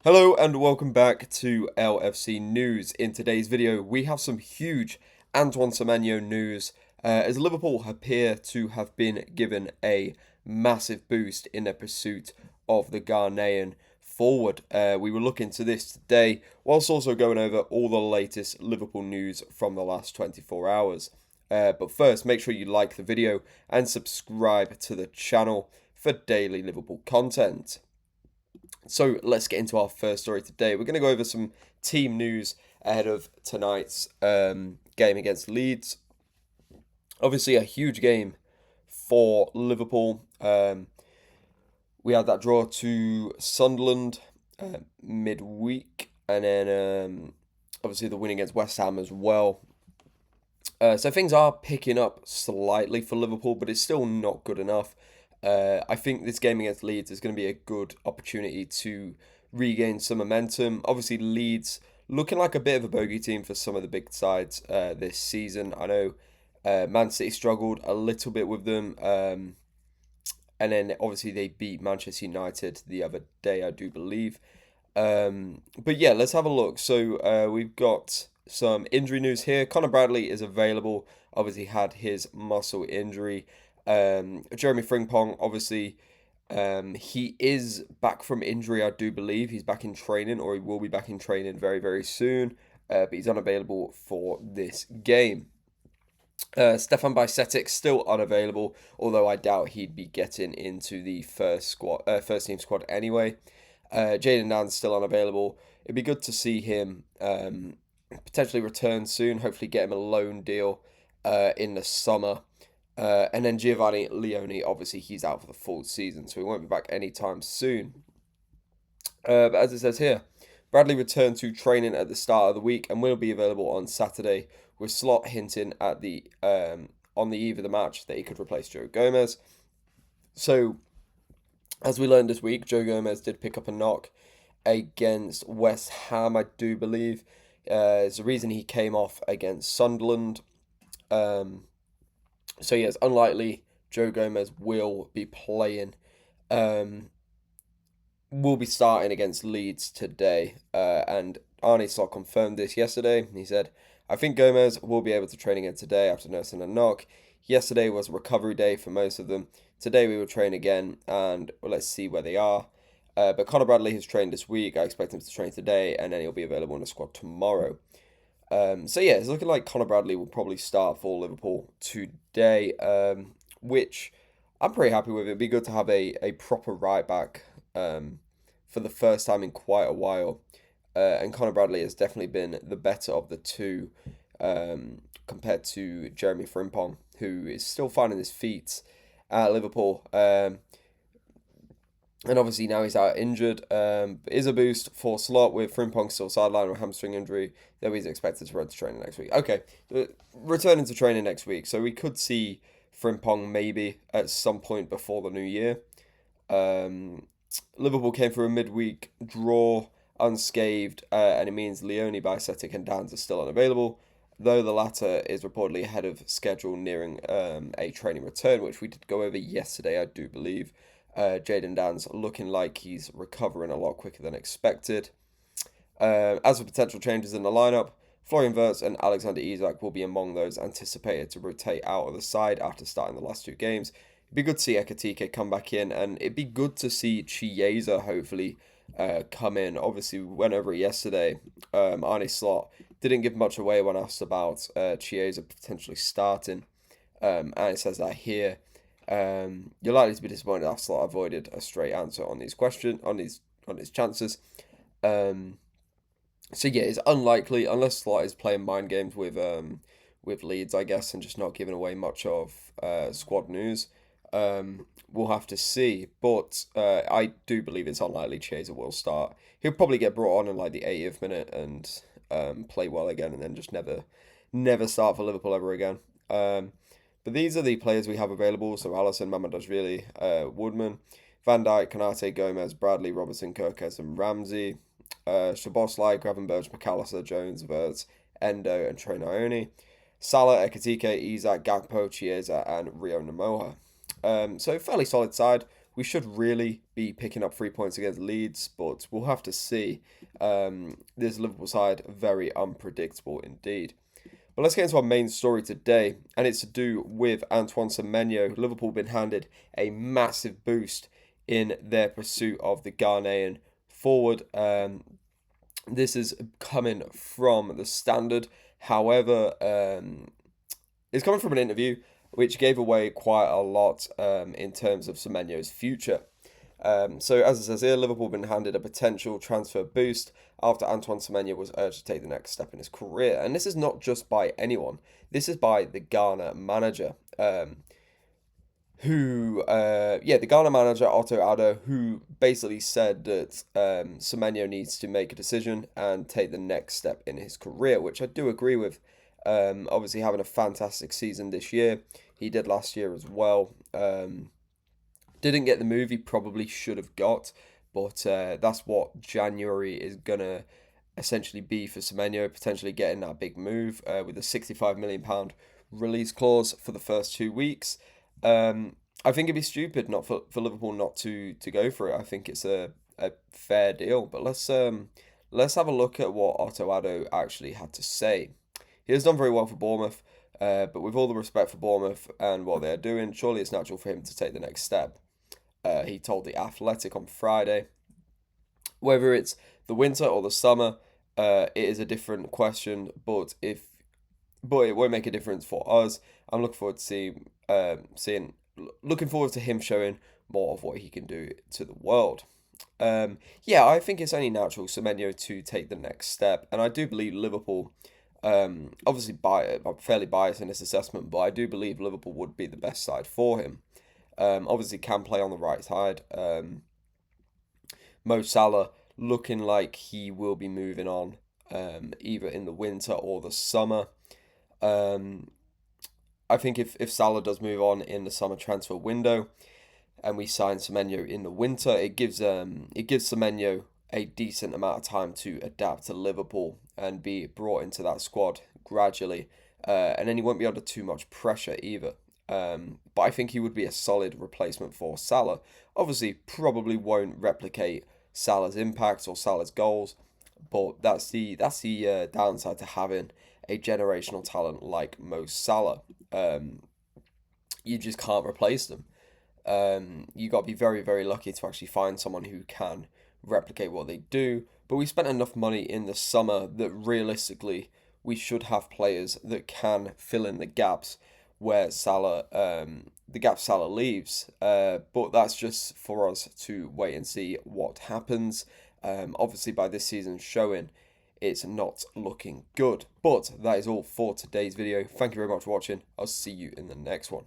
Hello and welcome back to LFC News. In today's video, we have some huge Antoine Semenyo news as Liverpool appear to have been given a massive boost in their pursuit of the Ghanaian forward. We will look into this today, whilst also going over all the latest Liverpool news from the last 24 hours. But first, make sure you like the video and subscribe to the channel for daily Liverpool content. So let's get into our first story today. We're going to go over some team news ahead of tonight's game against Leeds. Obviously, a huge game for Liverpool. We had that draw to Sunderland midweek, and then obviously the win against West Ham as well. So things are picking up slightly for Liverpool, but it's still not good enough. I think this game against Leeds is going to be a good opportunity to regain some momentum. Obviously, Leeds looking like a bit of a bogey team for some of the big sides this season. I know Man City struggled a little bit with them. And then obviously they beat Manchester United the other day, I do believe. But yeah, let's have a look. So we've got some injury news here. Conor Bradley is available. Obviously had his muscle injury. Jeremy Frimpong, obviously, he is back from injury, I do believe. He's back in training, or he will be back in training very, very soon. But he's unavailable for this game. Stefan Bajcetic still unavailable, although I doubt he'd be getting into the first team squad anyway. Jayden Dan's still unavailable. It'd be good to see him potentially return soon. Hopefully, get him a loan deal in the summer. And then Giovanni Leone, obviously, he's out for the full season, so he won't be back anytime soon. But as it says here, Bradley returned to training at the start of the week and will be available on Saturday, with Slot hinting at the on the eve of the match that he could replace Joe Gomez. So, as we learned this week, Joe Gomez did pick up a knock against West Ham, I do believe. It's the reason he came off against Sunderland. So yeah, it's unlikely Joe Gomez will be playing. Will be starting against Leeds today. And Arne Slot confirmed this yesterday. He said, I think Gomez will be able to train again today after nursing a knock. Yesterday was a recovery day for most of them. Today we will train again, and let's see where they are. But Conor Bradley has trained this week. I expect him to train today, and then he'll be available in the squad tomorrow. So yeah, it's looking like Conor Bradley will probably start for Liverpool today, which I'm pretty happy with. It'd be good to have a proper right back for the first time in quite a while. And Conor Bradley has definitely been the better of the two compared to Jeremy Frimpong, who is still finding his feet at Liverpool. And obviously now he's out injured. Is a boost for Slot with Frimpong still sidelined with hamstring injury, though he's expected to return to training next week. Okay, returning to training next week. So we could see Frimpong maybe at some point before the new year. Liverpool came through a midweek draw unscathed, and it means Leone, Bajcetic and Dans are still unavailable, though the latter is reportedly ahead of schedule nearing a training return, which we did go over yesterday, I do believe. Jayden Dan's looking like he's recovering a lot quicker than expected. As for potential changes in the lineup, Florian Wirtz and Alexander Isak will be among those anticipated to rotate out of the side after starting the last two games. It'd be good to see Ekitike come back in, and it'd be good to see Chiesa hopefully come in. Obviously, we went over it yesterday. Arne Slot didn't give much away when asked about Chiesa potentially starting, and it says that here. You're likely to be disappointed that Slot avoided a straight answer on these chances. So yeah, it's unlikely unless Slot is playing mind games with Leeds, I guess, and just not giving away much of squad news. We'll have to see, but I do believe it's unlikely Chiesa will start. He'll probably get brought on in like the 80th minute and play well again, and then just never start for Liverpool ever again. But these are the players we have available. So Alisson, Mamardashvili, Woodman, Van Dijk, Konate, Gomez, Bradley, Robertson, Kirkes and Ramsey, Szoboszlai, Gravenberch, McAllister, Jones, Wirtz, Endo and Trey Ione, Salah, Ekitike, Isak, Gakpo, Chiesa and Rio Namoha. So fairly solid side. we should really be picking up 3 points against Leeds, but we'll have to see. This Liverpool side, very unpredictable indeed. But let's get into our main story today, and it's to do with Antoine Semenyo. Liverpool have been handed a massive boost in their pursuit of the Ghanaian forward. This is coming from the Standard. However, it's coming from an interview which gave away quite a lot in terms of Semenyo's future. So as it says here, Liverpool have been handed a potential transfer boost after Antoine Semenyo was urged to take the next step in his career. And this is not just by anyone. This is by the Ghana manager, the Ghana manager, Otto Addo, who basically said that Semenyo needs to make a decision and take the next step in his career, which I do agree with. Obviously having a fantastic season this year. He did last year as well. Didn't get the move he probably should have got, but that's what January is going to essentially be for Semenyo, potentially getting that big move with a £65 million release clause for the first 2 weeks. I think it'd be stupid not for Liverpool not to go for it. I think it's a fair deal, but let's have a look at what Otto Addo actually had to say. He has done very well for Bournemouth, but with all the respect for Bournemouth and what they're doing, surely it's natural for him to take the next step. He told The Athletic on Friday. Whether it's the winter or the summer, it is a different question, but it won't make a difference for us. I'm looking forward to looking forward to him showing more of what he can do to the world. I think it's only natural Semenyo to take the next step, and I do believe Liverpool. Obviously, I'm fairly biased in this assessment, but I do believe Liverpool would be the best side for him. Obviously, can play on the right side. Mo Salah looking like he will be moving on, either in the winter or the summer. I think if Salah does move on in the summer transfer window, and we sign Semenyo in the winter, it gives Semenyo a decent amount of time to adapt to Liverpool and be brought into that squad gradually, and then he won't be under too much pressure either. But I think he would be a solid replacement for Salah. Obviously, probably won't replicate Salah's impact or Salah's goals, but that's the downside to having a generational talent like Mo Salah. You just can't replace them. You got to be very, very lucky to actually find someone who can replicate what they do. But we spent enough money in the summer that realistically we should have players that can fill in the gaps where the gap Salah leaves. But that's just for us to wait and see what happens. Obviously, by this season showing, it's not looking good. But that is all for today's video. Thank you very much for watching. I'll see you in the next one.